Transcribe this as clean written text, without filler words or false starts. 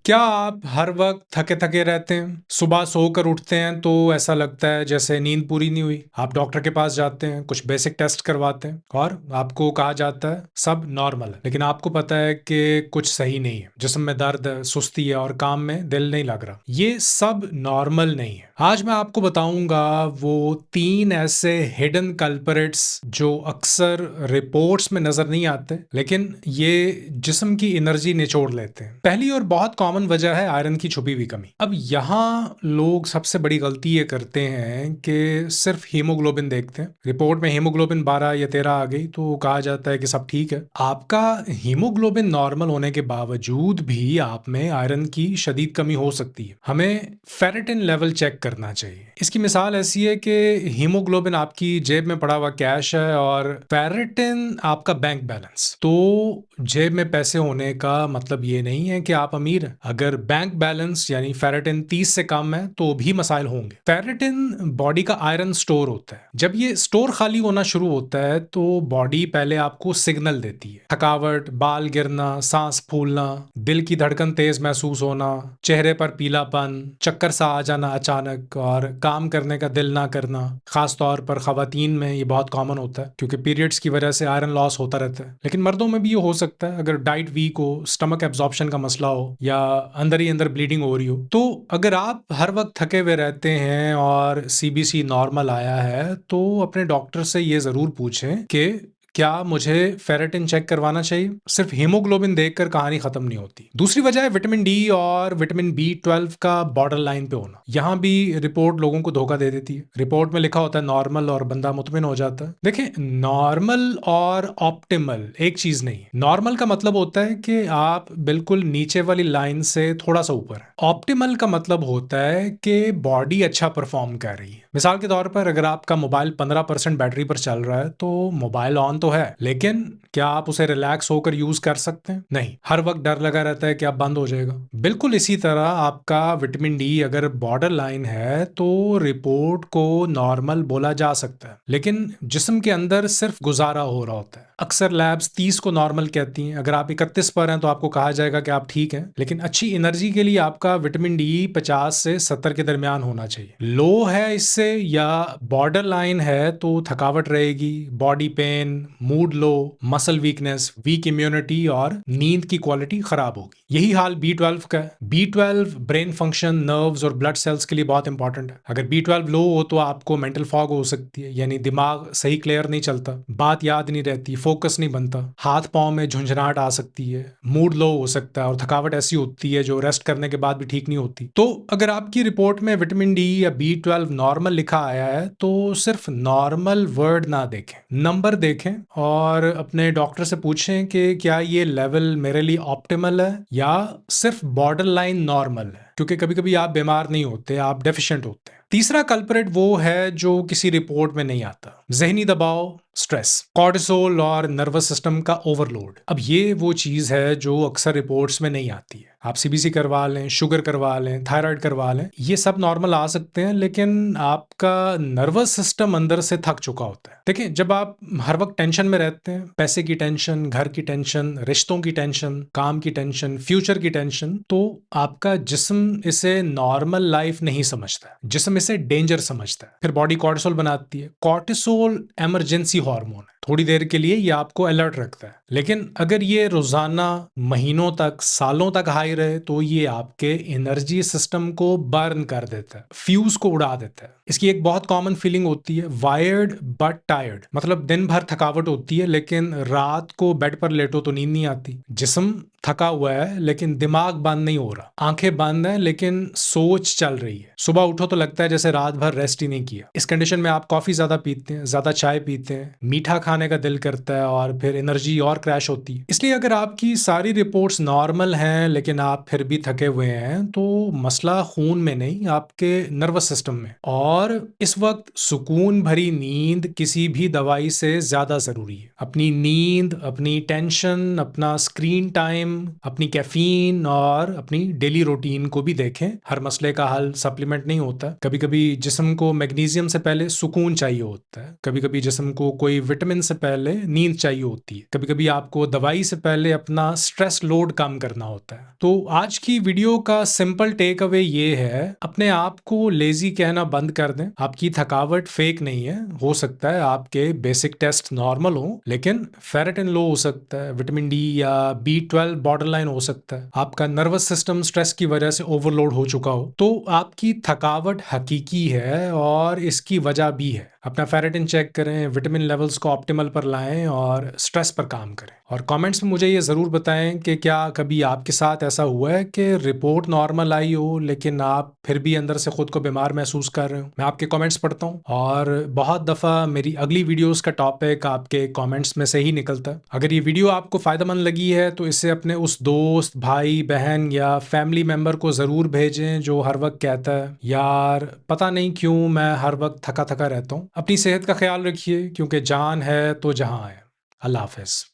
क्या आप हर वक्त थके-थके रहते हैं? सुबह सोकर उठते हैं तो ऐसा लगता है जैसे नींद पूरी नहीं हुई। आप डॉक्टर के पास जाते हैं, कुछ बेसिक टेस्ट करवाते हैं और आपको कहा जाता है सब नॉर्मल है। लेकिन आपको पता है कि कुछ सही नहीं है। जिस्म में दर्द है, सुस्ती है और काम में दिल नहीं लग रहा। ये सब नॉर्मल नहीं है। आज मैं आपको बताऊंगा वो 3 ऐसे हिडन कल्परेट्स जो अक्सर रिपोर्ट्स में नजर नहीं आते, लेकिन ये जिस्म की एनर्जी निचोड़ लेते हैं। पहली और बहुत कॉमन वजह है आयरन की छुपी हुई कमी। अब यहाँ लोग सबसे बड़ी गलती ये करते हैं कि सिर्फ हीमोग्लोबिन देखते हैं। रिपोर्ट में हीमोग्लोबिन 12 या 13 आ गई तो कहा जाता है कि सब ठीक है। आपका हीमोग्लोबिन नॉर्मल होने के बावजूद भी आप में आयरन की शदीद कमी हो सकती है। हमें फेरेटिन लेवल चेक करना चाहिए। इसकी मिसाल ऐसी है कि हीमोग्लोबिन आपकी जेब में पड़ा हुआ कैश है और फेरेटिन आपका बैंक बैलेंस। तो जेब में पैसे होने का मतलब ये नहीं है कि आप अमीर हैं। अगर बैंक बैलेंस यानी फेरेटिन 30 से कम है तो भी मसाइल होंगे। फेरेटिन बॉडी का आयरन स्टोर होता है। जब ये स्टोर खाली होना शुरू होता है तो बॉडी पहले आपको सिग्नल देती है। थकावट, बाल गिरना, सांस फूलना, दिल की धड़कन तेज महसूस होना, चेहरे पर पीलापन, चक्कर सा आ जाना अचानक और काम करने का दिल ना करना। खास तौर पर खवातीन में ये बहुत कॉमन होता है क्योंकि पीरियड्स की वजह से आयरन लॉस होता रहता है। लेकिन मर्दों में भी ये हो सकता है अगर डाइट वीक हो, स्टमक एब्जॉर्प्शन का मसला हो या अंदर ही अंदर ब्लीडिंग हो रही हो। तो अगर आप हर वक्त थके हुए रहते हैं और सीबीसी नॉर्मल आया है तो अपने डॉक्टर से ये जरूर पूछें कि क्या मुझे फेरेटिन चेक करवाना चाहिए। सिर्फ हीमोग्लोबिन देखकर कहानी खत्म नहीं होती। दूसरी वजह है विटामिन डी और विटामिन B12 का बॉर्डर लाइन पे होना। यहाँ भी रिपोर्ट लोगों को धोखा दे देती है। रिपोर्ट में लिखा होता है नॉर्मल और बंदा मुतमिन हो जाता है। देखिए, नॉर्मल और ऑप्टिमल एक चीज नहीं है। नॉर्मल का मतलब होता है कि आप बिल्कुल नीचे वाली लाइन से थोड़ा सा ऊपर है। ऑप्टिमल का मतलब होता है कि बॉडी अच्छा परफॉर्म कर रही है। मिसाल के तौर पर अगर आपका मोबाइल 15% बैटरी पर चल रहा है तो मोबाइल ऑन तो है, लेकिन क्या आप उसे रिलैक्स होकर यूज कर सकते हैं? नहीं, हर वक्त डर लगा रहता है कि अब बंद हो जाएगा। बिल्कुल इसी तरह आपका विटामिन डी अगर बॉर्डर लाइन है तो रिपोर्ट को नॉर्मल बोला जा सकता है, लेकिन जिस्म के अंदर सिर्फ गुजारा हो रहा होता है। अक्सर लैब्स 30 को नॉर्मल कहती हैं। अगर आप 31 पर हैं तो आपको कहा जाएगा कि आप ठीक हैं, लेकिन अच्छी एनर्जी के लिए आपका विटामिन डी 50 से 70 के दरमियान होना चाहिए। लो है इससे या बॉर्डर लाइन है तो थकावट रहेगी, body pain, mood low, muscle weakness, weak immunity और नींद की क्वालिटी खराब होगी। यही हाल B12 का है। B12 ब्रेन फंक्शन, नर्व्स और ब्लड सेल्स के लिए बहुत इंपॉर्टेंट है। अगर B12 लो हो तो आपको मेंटल फॉग हो सकती है, यानी दिमाग सही क्लियर नहीं चलता, बात याद नहीं रहती, फोकस नहीं बनता, हाथ पांव में झुंझुनाहट आ सकती है, मूड लो हो सकता है और थकावट ऐसी होती है जो रेस्ट करने के बाद भी ठीक नहीं होती। तो अगर आपकी रिपोर्ट में विटामिन डी या B12 नॉर्मल लिखा आया है तो सिर्फ नॉर्मल वर्ड ना देखें, नंबर देखें और अपने डॉक्टर से पूछें कि क्या ये लेवल मेरे लिए ऑप्टिमल है या सिर्फ बॉर्डर लाइन नॉर्मल है। क्योंकि कभी कभी आप बीमार नहीं होते, आप डेफिशिएंट होते हैं। तीसरा कल्परेट वो है जो किसी रिपोर्ट में नहीं आता, जहनी दबाव, स्ट्रेस, कॉर्टिसोल और नर्वस सिस्टम का ओवरलोड। अब ये वो चीज है जो अक्सर रिपोर्ट्स में नहीं आती है। आप सीबीसी करवा लें, शुगर करवा लें, थायराइड करवा लें, ये सब नॉर्मल आ सकते हैं, लेकिन आपका नर्वस सिस्टम अंदर से थक चुका होता है। देखिए, जब आप हर वक्त टेंशन में रहते हैं, पैसे की टेंशन, घर की टेंशन, रिश्तों की टेंशन, काम की टेंशन, फ्यूचर की टेंशन, तो आपका जिस्म इसे नॉर्मल लाइफ नहीं समझता, जिस्म इसे डेंजर समझता है। फिर बॉडी कॉर्टिसोल बनाती है। कॉर्टिसोल इमरजेंसी हार्मोन है। थोड़ी देर के लिए ये आपको अलर्ट रखता है, लेकिन अगर ये रोजाना, महीनों तक, सालों तक हाई रहे तो ये आपके एनर्जी सिस्टम को बर्न कर देता है, फ्यूज को उड़ा देता है। इसकी एक बहुत कॉमन फीलिंग होती है, वायर्ड बट टायर्ड। मतलब दिन भर थकावट होती है लेकिन रात को बेड पर लेटो तो नींद नहीं आती। जिस्म थका हुआ है लेकिन दिमाग बंद नहीं हो रहा, आंखें बंद हैं लेकिन सोच चल रही है। सुबह उठो तो लगता है जैसे रात भर रेस्ट ही नहीं किया। इस कंडीशन में आप कॉफी ज्यादा पीते हैं, ज्यादा चाय पीते हैं, मीठा खाने का दिल करता है और फिर एनर्जी और क्रैश होती है। इसलिए अगर आपकी सारी रिपोर्ट्स नॉर्मल हैं लेकिन आप फिर भी थके हुए हैं तो मसला खून में नहीं, आपके नर्वस सिस्टम में। और इस वक्त सुकून भरी नींद किसी भी दवाई से ज्यादा जरूरी है। अपनी नींद, अपनी टेंशन, अपना स्क्रीन टाइम, अपनी कैफीन और अपनी डेली रूटीन को भी देखें। हर मसले का हल सप्लीमेंट नहीं होता। कभी कभी जिस्म को मैग्नीशियम से पहले सुकून चाहिए होता है, कभी कभी जिस्म को कोई विटामिन फेरेटिन से पहले नींद चाहिए होती है, कभी कभी आपको दवाई से पहले अपना स्ट्रेस लोड कम करना होता है। तो आज की वीडियो का सिंपल टेक अवे ये है, अपने आप को लेजी कहना बंद कर दें। आपकी थकावट फेक नहीं है, हो सकता है आपके बेसिक टेस्ट नॉर्मल हो, लेकिन फेरेटिन लो हो सकता है, विटामिन डी या B12 बॉर्डरलाइन हो सकता है, आपका नर्वस सिस्टम स्ट्रेस की वजह से ओवरलोड हो चुका हो। तो आपकी थकावट हकीकी है और इसकी वजह भी है। अपना फेरेटिन चेक करें, विटामिन लेवल्स को ऑप्टिमल पर लाएं और स्ट्रेस पर काम करें। और कमेंट्स में मुझे ये ज़रूर बताएं कि क्या कभी आपके साथ ऐसा हुआ है कि रिपोर्ट नॉर्मल आई हो लेकिन आप फिर भी अंदर से खुद को बीमार महसूस कर रहे हो। मैं आपके कमेंट्स पढ़ता हूँ और बहुत दफ़ा मेरी अगली वीडियोस का टॉपिक आपके कमेंट्स में से ही निकलता है। अगर ये वीडियो आपको फ़ायदेमंद लगी है तो इसे अपने उस दोस्त, भाई, बहन या फैमिली मेम्बर को ज़रूर भेजें जो हर वक्त कहता है, यार पता नहीं क्यों मैं हर वक्त थका थका रहता हूँ। अपनी सेहत का ख्याल रखिए, क्योंकि जान है तो जहां है। अल्लाह हाफ़िज़।